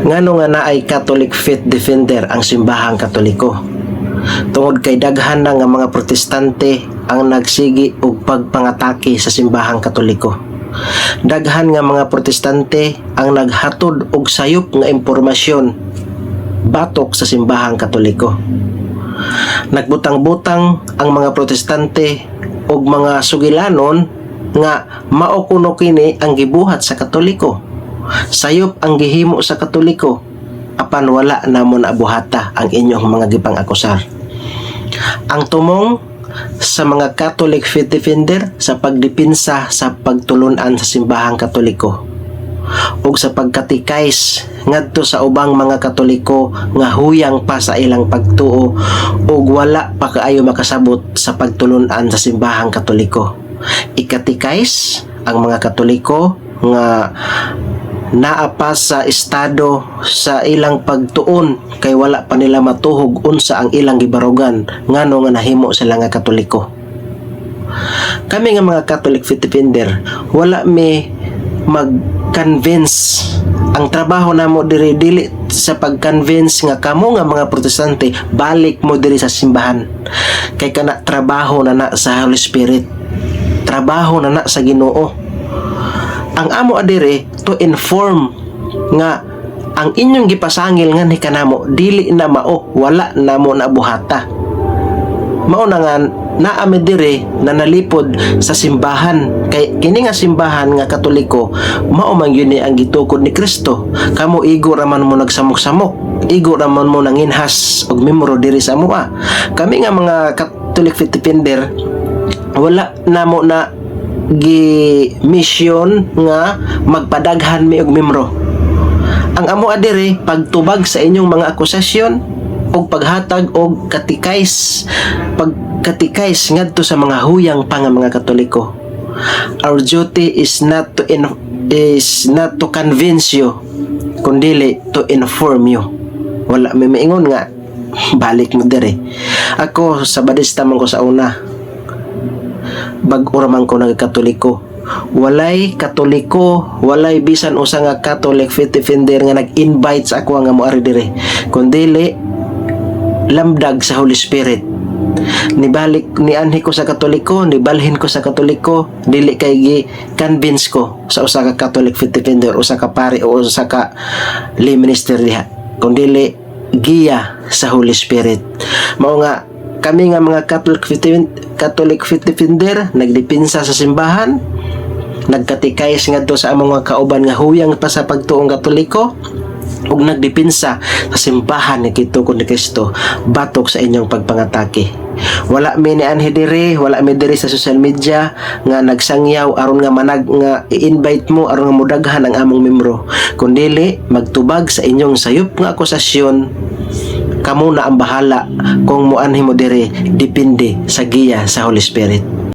Ngano nga naay Catholic Faith Defender ang simbahang Katoliko? Tungod kay daghan na nga mga protestante ang nagsigi og pagpangatake sa simbahang Katoliko. Daghan nga mga protestante ang naghatod og sayop nga impormasyon batok sa simbahang Katoliko. Nagbutang-butang ang mga protestante og mga sugilanon nga mao kuno kini ang gibuhat sa Katoliko. Sayop ang gihimo sa Katoliko apan wala namon abuhata ang inyong mga gipang-akusar. Ang tumong sa mga Catholic Faith Defender sa pagdipinsa sa pagtulunan sa simbahang Katoliko ug sa pagkatikais ngadto sa ubang mga Katoliko nga huyang pa sa ilang pagtuo ug wala pa kaayo makasabot sa pagtulunan sa simbahang Katoliko. Ikatikais ang mga Katoliko nga naa pa sa estado sa ilang pagtuon kay wala pa nila matuhog unsa ang ilang gibarugan ngano nga nahimo sila nga Katoliko. Kami nga mga Catholic Faith Defender wala mi mag-convince. Ang trabaho namo diri dili sa pag-convince nga kamo nga mga protestante balik mo diri sa simbahan kay kana trabaho na sa Holy Spirit, trabaho na sa Ginoo. Ang amo adire to inform nga ang inyong gipasangil nga ni kanamo dili na mao, wala namo na buhata. Mao na nga naami dire na nalipod sa simbahan kay kini nga simbahan nga Katoliko mao man gyud ni ang gitukod ni Kristo. Kamo igo raman mo nagsamok-samok, igo raman mo nanginhas og membro diri sa amoa. Kami nga mga Catholic Faith Defender wala namo na mission nga magpadaghan mi og membro. Ang amo adire pagtubag sa inyong mga akusasyon og paghatag og pagkatikais ngadto sa mga huyang pa nga mga Katoliko. Our duty is not to convince you kundi to inform you. Wala may maingon nga balik mo dire. Ako sa Badista man ko sa una, bag-o raman ko ng Katoliko. Walay Katoliko, walay bisan usa nga Catholic Faith Defender nga nag-invite sa ako nga moari dire. Kundi lamdag sa Holy Spirit. Nibalik ni anhi ko sa Katoliko, nibalhin ko sa Katoliko, dili kay gi-convince ko sa usa ka Catholic Faith Defender, usa ka pari o usa ka lay minister diha. Kundi giya sa Holy Spirit. Mao nga kami nga mga Catholic Faith Defender nagdipinsa sa simbahan, nagkatikais ngadto sa among mga kauban nga huyang pa sa pagtuong Katoliko ug nagdipinsa sa simbahan ni gitukod ni Kristo batok sa inyong pagpangatake. Wala mi ni anhi diri, wala mi diri sa social media nga nagsangyaw aron nga manag nga i-invite mo aron nga modaghan ang among membro, kundi magtubag sa inyong sayop nga akusasyon. Kamo na ang bahala kung muanhi mo dire, depende sa giya sa Holy Spirit.